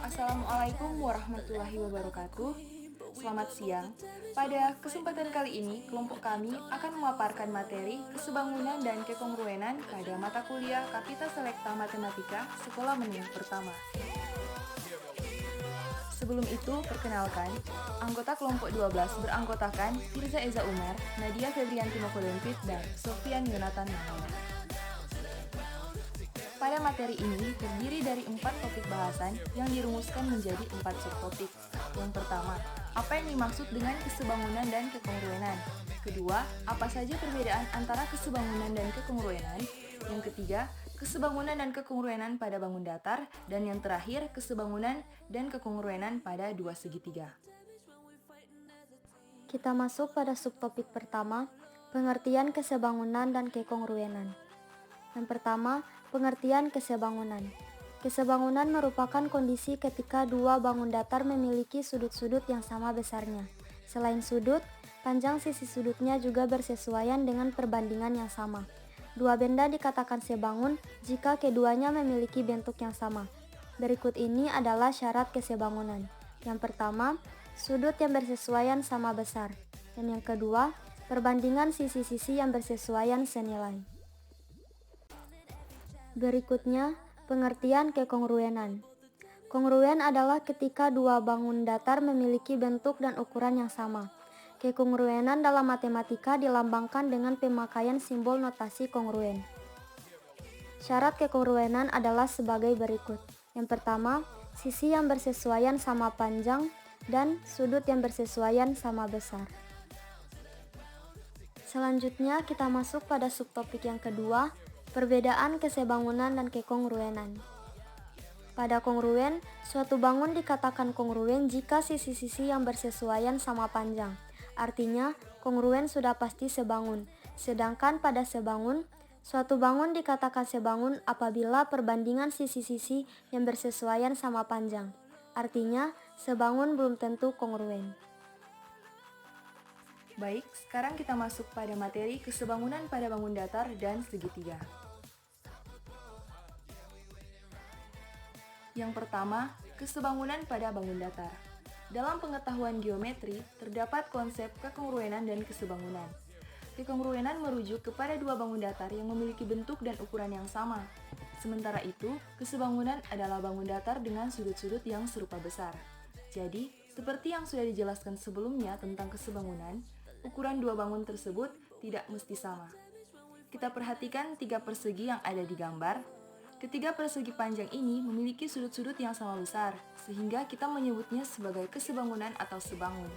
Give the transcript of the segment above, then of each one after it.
Assalamualaikum warahmatullahi wabarakatuh. Selamat siang. Pada kesempatan kali ini, kelompok kami akan memaparkan materi kesebangunan dan kekongruenan pada mata kuliah Kapita Selekta Matematika Sekolah Menengah Pertama. Sebelum itu, perkenalkan, anggota kelompok 12 beranggotakan Firza Eza Umar, Nadia Febrianti Mokodempit, dan Sofian Yonatan Maulana. Pada materi ini terdiri dari 4 topik bahasan yang dirumuskan menjadi 4 subtopik. Yang pertama, apa yang dimaksud dengan kesebangunan dan kekongruenan? Kedua, apa saja perbedaan antara kesebangunan dan kekongruenan? Yang ketiga, kesebangunan dan kekongruenan pada bangun datar. Dan yang terakhir, kesebangunan dan kekongruenan pada dua segitiga. Kita masuk pada subtopik pertama, pengertian kesebangunan dan kekongruenan. Yang pertama, pengertian kesebangunan. Kesebangunan merupakan kondisi ketika dua bangun datar memiliki sudut-sudut yang sama besarnya. Selain sudut, panjang sisi sudutnya juga bersesuaian dengan perbandingan yang sama. Dua benda dikatakan sebangun jika keduanya memiliki bentuk yang sama. Berikut ini adalah syarat kesebangunan. Yang pertama, sudut yang bersesuaian sama besar. Dan yang kedua, perbandingan sisi-sisi yang bersesuaian senilai. Berikutnya, pengertian kekongruenan. Kongruen adalah ketika dua bangun datar memiliki bentuk dan ukuran yang sama. Kekongruenan dalam matematika dilambangkan dengan pemakaian simbol notasi kongruen. Syarat kekongruenan adalah sebagai berikut. Yang pertama, sisi yang bersesuaian sama panjang dan sudut yang bersesuaian sama besar. Selanjutnya kita masuk pada subtopik yang kedua, perbedaan kesebangunan dan kekongruenan. Pada kongruen, suatu bangun dikatakan kongruen jika sisi-sisi yang bersesuaian sama panjang. Artinya, kongruen sudah pasti sebangun. Sedangkan pada sebangun, suatu bangun dikatakan sebangun apabila perbandingan sisi-sisi yang bersesuaian sama panjang. Artinya, sebangun belum tentu kongruen. Baik, sekarang kita masuk pada materi kesebangunan pada bangun datar dan segitiga. Yang pertama, kesebangunan pada bangun datar. Dalam pengetahuan geometri, terdapat konsep kekongruenan dan kesebangunan. Kekongruenan merujuk kepada dua bangun datar yang memiliki bentuk dan ukuran yang sama. Sementara itu, kesebangunan adalah bangun datar dengan sudut-sudut yang serupa besar. Jadi, seperti yang sudah dijelaskan sebelumnya tentang kesebangunan, ukuran dua bangun tersebut tidak mesti sama. Kita perhatikan tiga persegi yang ada di gambar. Ketiga persegi panjang ini memiliki sudut-sudut yang sama besar, sehingga kita menyebutnya sebagai kesebangunan atau sebangun.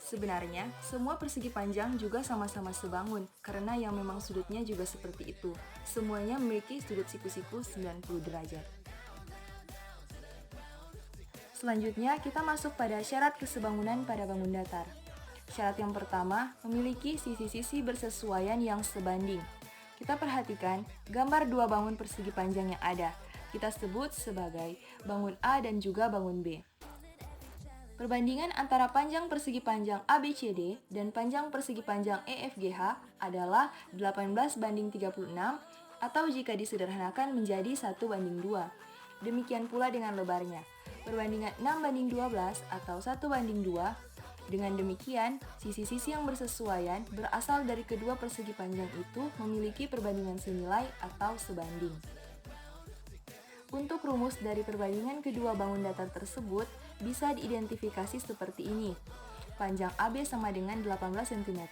Sebenarnya, semua persegi panjang juga sama-sama sebangun, karena yang memang sudutnya juga seperti itu. Semuanya memiliki sudut siku-siku 90 derajat. Selanjutnya, kita masuk pada syarat kesebangunan pada bangun datar. Syarat yang pertama, memiliki sisi-sisi bersesuaian yang sebanding. Kita perhatikan gambar dua bangun persegi panjang yang ada. Kita sebut sebagai bangun A dan juga bangun B. Perbandingan antara panjang persegi panjang ABCD dan panjang persegi panjang EFGH adalah 18:36 atau jika disederhanakan menjadi 1:2. Demikian pula dengan lebarnya. Perbandingan 6:12 atau 1:2. Dengan demikian, sisi-sisi yang bersesuaian berasal dari kedua persegi panjang itu memiliki perbandingan senilai atau sebanding. Untuk rumus dari perbandingan kedua bangun datar tersebut bisa diidentifikasi seperti ini. Panjang AB sama dengan 18 cm,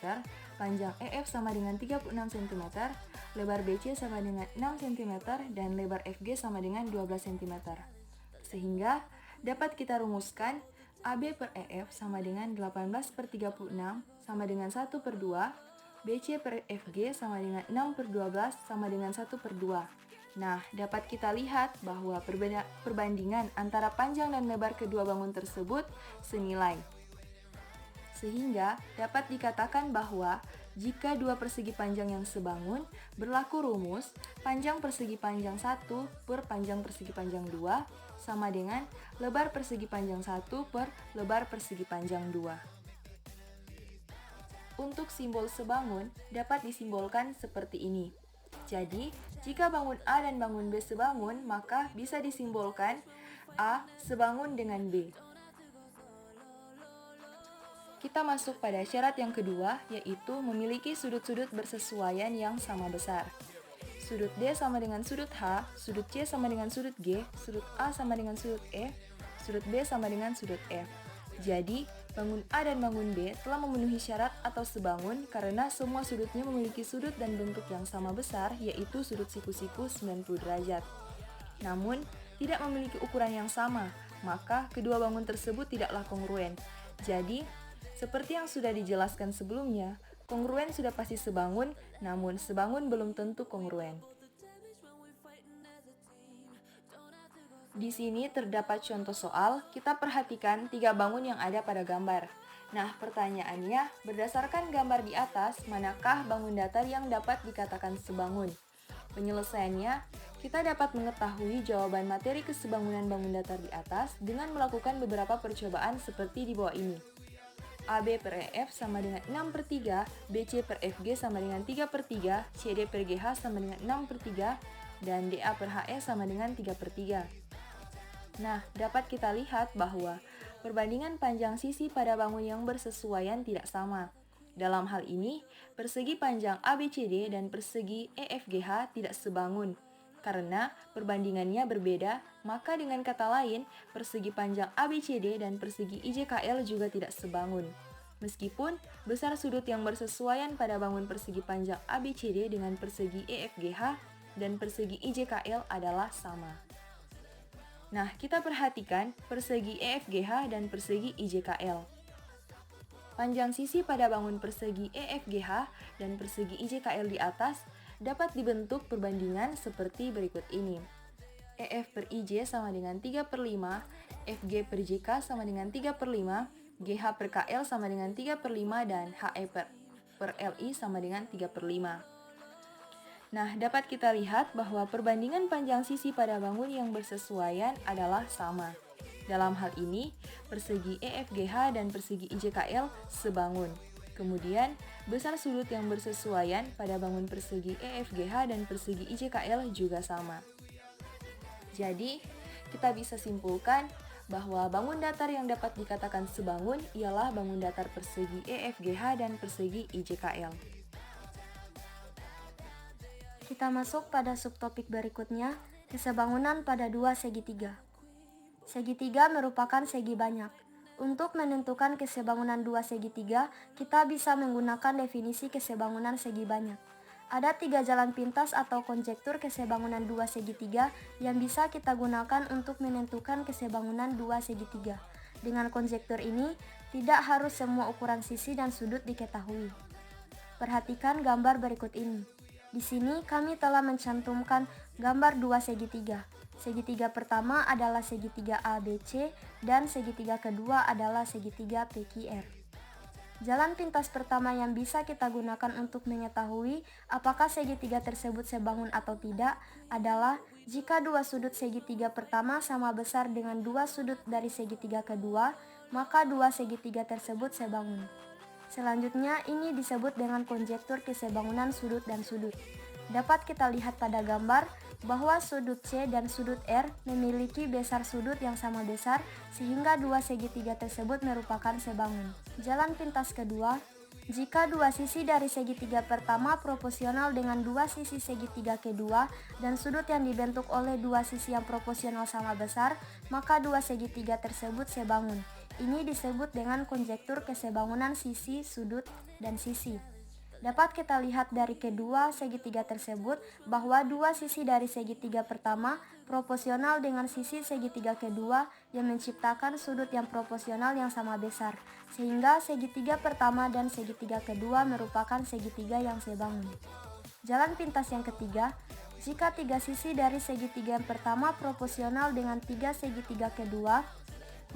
panjang EF sama dengan 36 cm, lebar BC sama dengan 6 cm, dan lebar FG sama dengan 12 cm. Sehingga dapat kita rumuskan AB per EF sama dengan 18/36 sama dengan 1/2, BC per FG sama dengan 6/12 sama dengan 1/2. Nah, dapat kita lihat bahwa perbandingan antara panjang dan lebar kedua bangun tersebut senilai. Sehingga dapat dikatakan bahwa jika dua persegi panjang yang sebangun, berlaku rumus panjang persegi panjang 1 per panjang persegi panjang 2 sama dengan lebar persegi panjang 1 per lebar persegi panjang 2. Untuk simbol sebangun dapat disimbolkan seperti ini. Jadi, jika bangun A dan bangun B sebangun, maka bisa disimbolkan A. Sebangun dengan B. Kita masuk pada syarat yang kedua, yaitu memiliki sudut-sudut bersesuaian yang sama besar. Sudut D sama dengan sudut H, sudut C sama dengan sudut G, sudut A sama dengan sudut E, sudut B sama dengan sudut F. Jadi, bangun A dan bangun B telah memenuhi syarat atau sebangun karena semua sudutnya memiliki sudut dan bentuk yang sama besar, yaitu sudut siku-siku 90 derajat. Namun, tidak memiliki ukuran yang sama, maka kedua bangun tersebut tidaklah kongruen. Jadi, seperti yang sudah dijelaskan sebelumnya, kongruen sudah pasti sebangun, namun sebangun belum tentu kongruen. Di sini terdapat contoh soal, kita perhatikan 3 bangun yang ada pada gambar. Nah, pertanyaannya, berdasarkan gambar di atas, manakah bangun datar yang dapat dikatakan sebangun? Penyelesaiannya, kita dapat mengetahui jawaban materi kesebangunan bangun datar di atas dengan melakukan beberapa percobaan seperti di bawah ini. AB per EF sama dengan 6/3, BC per FG sama dengan 3/3, CD per GH sama dengan 6/3, dan DA per HE sama dengan 3/3. Nah, dapat kita lihat bahwa perbandingan panjang sisi pada bangun yang bersesuaian tidak sama. Dalam hal ini, persegi panjang ABCD dan persegi EFGH tidak sebangun. Karena perbandingannya berbeda, maka dengan kata lain, persegi panjang ABCD dan persegi IJKL juga tidak sebangun. Meskipun besar sudut yang bersesuaian pada bangun persegi panjang ABCD dengan persegi EFGH dan persegi IJKL adalah sama. Nah, kita perhatikan persegi EFGH dan persegi IJKL. Panjang sisi pada bangun persegi EFGH dan persegi IJKL di atas dapat dibentuk perbandingan seperti berikut ini. EF per IJ sama dengan 3/5, FG per JK sama dengan 3/5, GH per KL sama dengan 3/5, dan HE per LI sama dengan 3/5. Nah, dapat kita lihat bahwa perbandingan panjang sisi pada bangun yang bersesuaian adalah sama. Dalam hal ini, persegi EFGH dan persegi IJKL sebangun. Kemudian, besar sudut yang bersesuaian pada bangun persegi EFGH dan persegi IJKL juga sama. Jadi, kita bisa simpulkan bahwa bangun datar yang dapat dikatakan sebangun ialah bangun datar persegi EFGH dan persegi IJKL. Kita masuk pada subtopik berikutnya, kesebangunan pada dua segitiga. Segitiga merupakan segi banyak. Untuk menentukan kesebangunan dua segitiga, kita bisa menggunakan definisi kesebangunan segi banyak. Ada 3 jalan pintas atau konjektur kesebangunan dua segitiga yang bisa kita gunakan untuk menentukan kesebangunan dua segitiga. Dengan konjektur ini, tidak harus semua ukuran sisi dan sudut diketahui. Perhatikan gambar berikut ini. Di sini kami telah mencantumkan gambar dua segitiga. Segitiga pertama adalah segitiga ABC dan segitiga kedua adalah segitiga PQR. Jalan pintas pertama yang bisa kita gunakan untuk mengetahui apakah segitiga tersebut sebangun atau tidak adalah jika dua sudut segitiga pertama sama besar dengan dua sudut dari segitiga kedua, maka dua segitiga tersebut sebangun. Selanjutnya, ini disebut dengan konjektur kesebangunan sudut dan sudut. Dapat kita lihat pada gambar bahwa sudut C dan sudut R memiliki besar sudut yang sama besar sehingga dua segitiga tersebut merupakan sebangun. Jalan pintas kedua, jika dua sisi dari segitiga pertama proporsional dengan dua sisi segitiga kedua dan sudut yang dibentuk oleh dua sisi yang proporsional sama besar, maka dua segitiga tersebut sebangun. Ini disebut dengan konjektur kesebangunan sisi, sudut, dan sisi. Dapat kita lihat dari kedua segitiga tersebut bahwa dua sisi dari segitiga pertama proporsional dengan sisi segitiga kedua yang menciptakan sudut yang proporsional yang sama besar, sehingga segitiga pertama dan segitiga kedua merupakan segitiga yang sebangun. Jalan pintas yang ketiga, jika tiga sisi dari segitiga yang pertama proporsional dengan tiga segitiga kedua,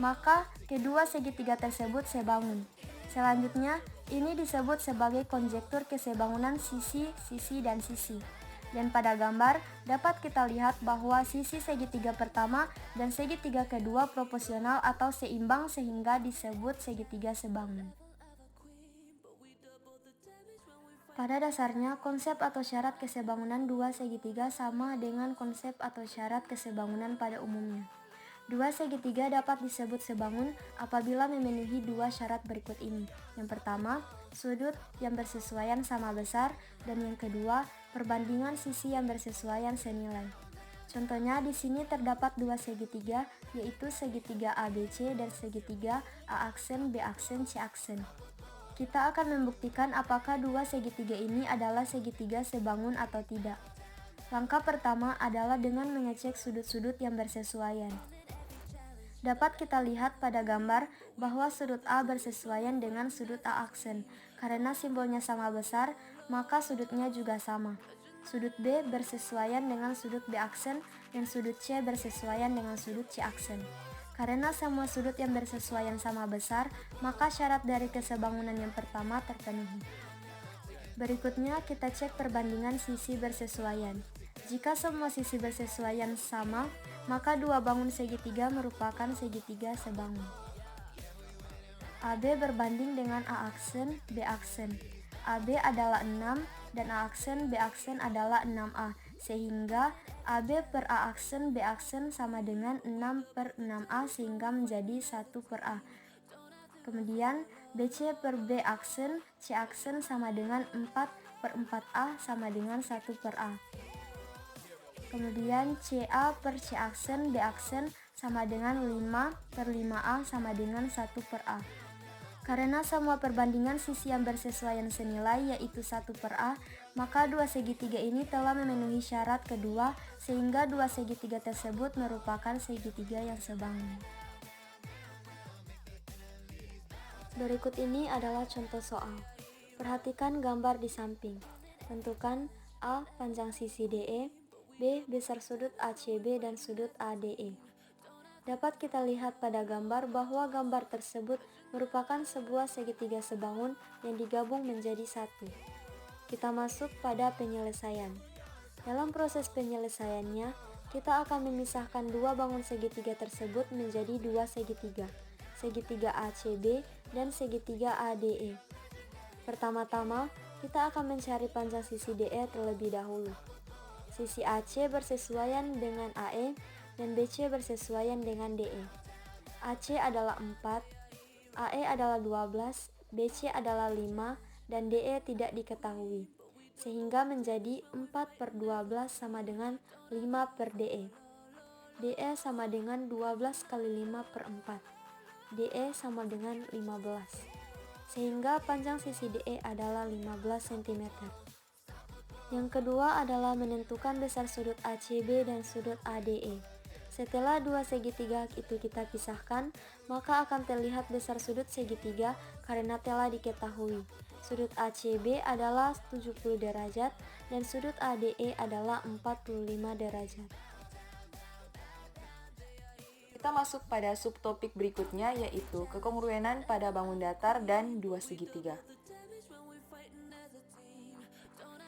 maka kedua segitiga tersebut sebangun. Selanjutnya, ini disebut sebagai konjektur kesebangunan sisi, sisi, dan sisi. Dan pada gambar, dapat kita lihat bahwa sisi segitiga pertama dan segitiga kedua proporsional atau seimbang sehingga disebut segitiga sebangun. Pada dasarnya, konsep atau syarat kesebangunan dua segitiga sama dengan konsep atau syarat kesebangunan pada umumnya. Dua segitiga dapat disebut sebangun apabila memenuhi dua syarat berikut ini. Yang pertama, sudut yang bersesuaian sama besar, dan yang kedua, perbandingan sisi yang bersesuaian senilai. Contohnya di sini terdapat dua segitiga, yaitu segitiga ABC dan segitiga A aksen, B aksen, C aksen. Kita akan membuktikan apakah dua segitiga ini adalah segitiga sebangun atau tidak. Langkah pertama adalah dengan mengecek sudut-sudut yang bersesuaian. Dapat kita lihat pada gambar bahwa sudut A bersesuaian dengan sudut A aksen. Karena simbolnya sama besar, maka sudutnya juga sama. Sudut B bersesuaian dengan sudut B aksen dan sudut C bersesuaian dengan sudut C aksen. Karena semua sudut yang bersesuaian sama besar, maka syarat dari kesebangunan yang pertama terpenuhi. Berikutnya kita cek perbandingan sisi bersesuaian. Jika semua sisi bersesuaian sama, maka dua bangun segitiga merupakan segitiga sebangun. AB berbanding dengan A aksen, B aksen. AB adalah 6 dan A aksen, B aksen adalah 6A, sehingga AB per A aksen, B aksen sama dengan 6 per 6A sehingga menjadi 1 per A. Kemudian BC per B aksen, C aksen sama dengan 4 per 4A sama dengan 1 per A. Kemudian CA per C aksen, B aksen sama dengan 5 per 5A sama dengan 1 per A. Karena semua perbandingan sisi yang bersesuaian senilai yaitu 1 per A, maka dua segitiga ini telah memenuhi syarat kedua sehingga dua segitiga tersebut merupakan segitiga yang sebangun. Berikut ini adalah contoh soal. Perhatikan gambar di samping. Tentukan A panjang sisi DE, B besar sudut ACB dan sudut ADE. Dapat kita lihat pada gambar bahwa gambar tersebut merupakan sebuah segitiga sebangun yang digabung menjadi satu. Kita masuk pada penyelesaian. Dalam proses penyelesaiannya, kita akan memisahkan dua bangun segitiga tersebut menjadi dua segitiga, segitiga ACB dan segitiga ADE. Pertama-tama, kita akan mencari panjang sisi DE terlebih dahulu. Sisi AC bersesuaian dengan AE dan BC bersesuaian dengan DE. AC adalah 4, AE adalah 12, BC adalah 5, dan DE tidak diketahui. Sehingga menjadi 4 per 12 sama dengan 5 per DE. DE sama dengan 12 kali 5 per 4. DE sama dengan 15. Sehingga panjang sisi DE adalah 15 cm. Yang kedua adalah menentukan besar sudut ACB dan sudut ADE. Setelah dua segitiga itu kita pisahkan, maka akan terlihat besar sudut segitiga karena telah diketahui. Sudut ACB adalah 70 derajat dan sudut ADE adalah 45 derajat. Kita masuk pada subtopik berikutnya yaitu kekongruenan pada bangun datar dan dua segitiga.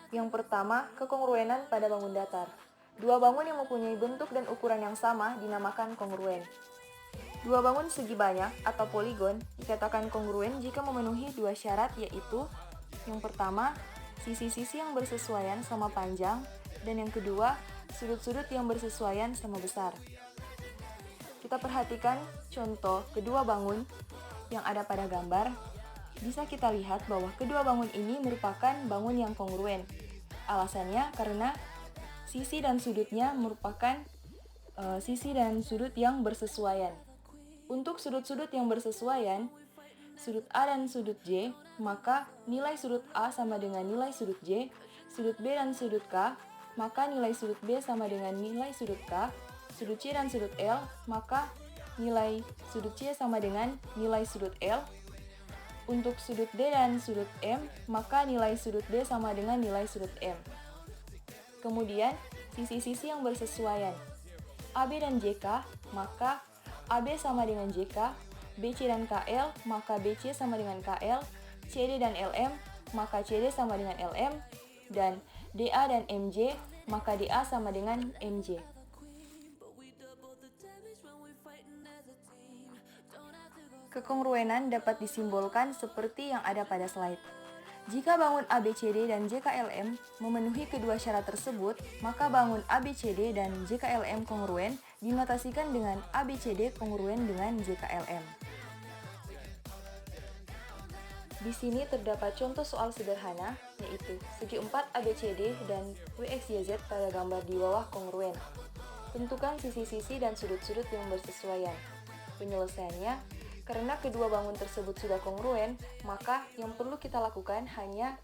Yang pertama, kekongruenan pada bangun datar. Dua bangun yang mempunyai bentuk dan ukuran yang sama dinamakan kongruen. Dua bangun segi banyak atau poligon dikatakan kongruen jika memenuhi dua syarat yaitu yang pertama, sisi-sisi yang bersesuaian sama panjang, dan yang kedua, sudut-sudut yang bersesuaian sama besar. Kita perhatikan contoh kedua bangun yang ada pada gambar. Bisa kita lihat bahwa kedua bangun ini merupakan bangun yang kongruen. Alasannya karena sisi dan sudutnya merupakan sisi dan sudut yang bersesuaian. Untuk sudut-sudut yang bersesuaian, sudut A dan sudut J, maka nilai sudut A sama dengan nilai sudut J, sudut B dan sudut K, maka nilai sudut B sama dengan nilai sudut K, sudut C dan sudut L, maka nilai sudut C sama dengan nilai sudut L. Untuk sudut D dan sudut M, maka nilai sudut D sama dengan nilai sudut M. Kemudian, sisi-sisi yang bersesuaian. AB dan JK, maka AB sama dengan JK, BC dan KL, maka BC sama dengan KL, CD dan LM, maka CD sama dengan LM, dan DA dan MJ, maka DA sama dengan MJ. Kekongruenan dapat disimbolkan seperti yang ada pada slide. Jika bangun ABCD dan JKLM memenuhi kedua syarat tersebut, maka bangun ABCD dan JKLM kongruen dinotasikan dengan ABCD kongruen dengan JKLM. Di sini terdapat contoh soal sederhana, yaitu segi 4 ABCD dan WXYZ pada gambar di bawah kongruen. Tentukan sisi-sisi dan sudut-sudut yang bersesuaian. Penyelesaiannya, karena kedua bangun tersebut sudah kongruen, maka yang perlu kita lakukan hanya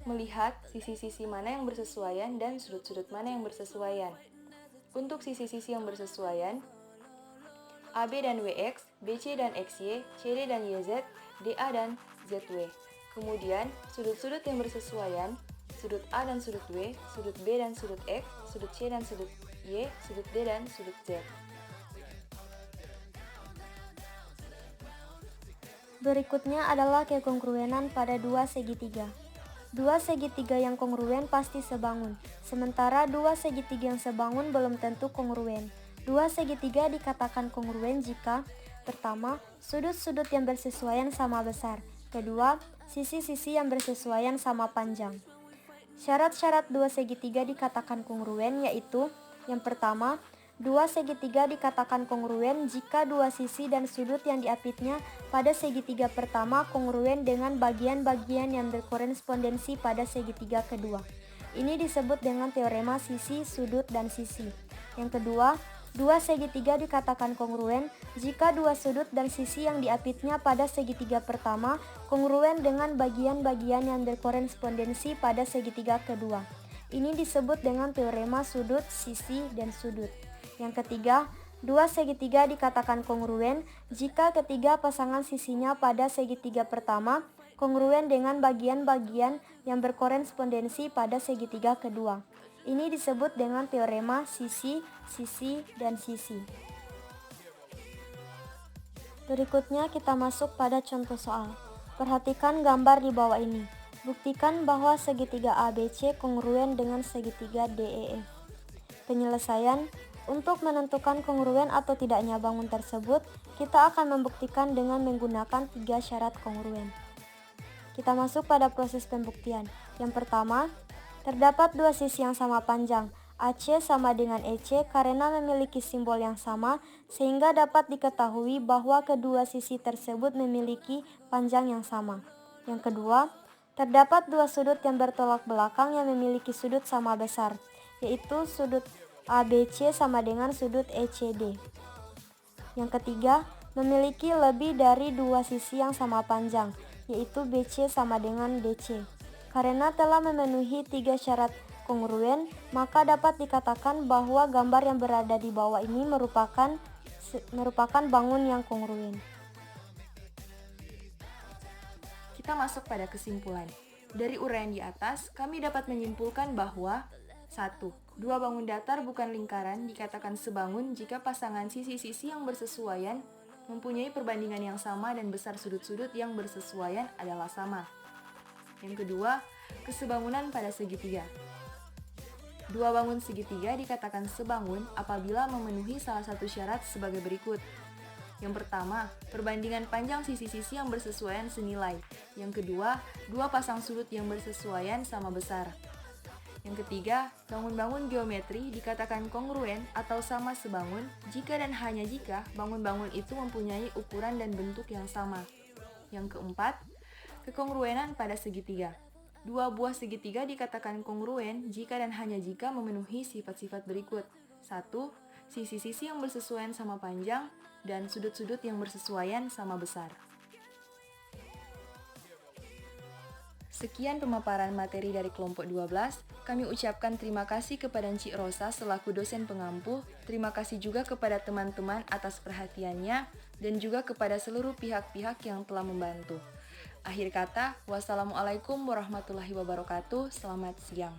melihat sisi-sisi mana yang bersesuaian dan sudut-sudut mana yang bersesuaian. Untuk sisi-sisi yang bersesuaian, AB dan WX, BC dan XY, CD dan YZ, DA dan ZW. Kemudian, sudut-sudut yang bersesuaian, sudut A dan sudut W, sudut B dan sudut X, sudut C dan sudut Y, sudut D dan sudut Z. Berikutnya adalah kekongruenan pada dua segitiga. Dua segitiga yang kongruen pasti sebangun, sementara dua segitiga yang sebangun belum tentu kongruen. Dua segitiga dikatakan kongruen jika: pertama, sudut-sudut yang bersesuaian sama besar. Kedua, sisi-sisi yang bersesuaian sama panjang. Syarat-syarat dua segitiga dikatakan kongruen yaitu: yang pertama, dua segitiga dikatakan kongruen jika dua sisi dan sudut yang diapitnya pada segitiga pertama kongruen dengan bagian-bagian yang berkorespondensi pada segitiga kedua. Ini disebut dengan teorema sisi, sudut, dan sisi. Yang kedua, dua segitiga dikatakan kongruen jika dua sudut dan sisi yang diapitnya pada segitiga pertama kongruen dengan bagian-bagian yang berkorespondensi pada segitiga kedua. Ini disebut dengan teorema sudut, sisi, dan sudut. Yang ketiga, dua segitiga dikatakan kongruen jika ketiga pasangan sisinya pada segitiga pertama kongruen dengan bagian-bagian yang berkorespondensi pada segitiga kedua. Ini disebut dengan teorema sisi, sisi, dan sisi. Berikutnya kita masuk pada contoh soal. Perhatikan gambar di bawah ini. Buktikan bahwa segitiga ABC kongruen dengan segitiga DEF. Penyelesaian: untuk menentukan kongruen atau tidaknya bangun tersebut, kita akan membuktikan dengan menggunakan 3 syarat kongruen. Kita masuk pada proses pembuktian. Yang pertama, terdapat dua sisi yang sama panjang, AC sama dengan EC karena memiliki simbol yang sama, sehingga dapat diketahui bahwa kedua sisi tersebut memiliki panjang yang sama. Yang kedua, terdapat dua sudut yang bertolak belakang yang memiliki sudut sama besar, yaitu sudut ABC sama dengan sudut ECD. Yang ketiga, memiliki lebih dari dua sisi yang sama panjang, yaitu BC sama dengan DC. Karena telah memenuhi 3 syarat kongruen, maka dapat dikatakan bahwa gambar yang berada di bawah ini merupakan bangun yang kongruen. Kita masuk pada kesimpulan. Dari uraian di atas, kami dapat menyimpulkan bahwa 1. Dua bangun datar bukan lingkaran dikatakan sebangun jika pasangan sisi-sisi yang bersesuaian mempunyai perbandingan yang sama dan besar sudut-sudut yang bersesuaian adalah sama. Yang kedua, kesebangunan pada segitiga. Dua bangun segitiga dikatakan sebangun apabila memenuhi salah satu syarat sebagai berikut. Yang pertama, perbandingan panjang sisi-sisi yang bersesuaian senilai. Yang kedua, dua pasang sudut yang bersesuaian sama besar. Yang ketiga, bangun-bangun geometri dikatakan kongruen atau sama sebangun jika dan hanya jika bangun-bangun itu mempunyai ukuran dan bentuk yang sama. Yang keempat, kekongruenan pada segitiga. Dua buah segitiga dikatakan kongruen jika dan hanya jika memenuhi sifat-sifat berikut. 1. Sisi-sisi yang bersesuaian sama panjang dan sudut-sudut yang bersesuaian sama besar. Sekian pemaparan materi dari kelompok 12. Kami ucapkan terima kasih kepada Encik Rosa selaku dosen pengampu. Terima kasih juga kepada teman-teman atas perhatiannya dan juga kepada seluruh pihak-pihak yang telah membantu. Akhir kata, wassalamualaikum warahmatullahi wabarakatuh. Selamat siang.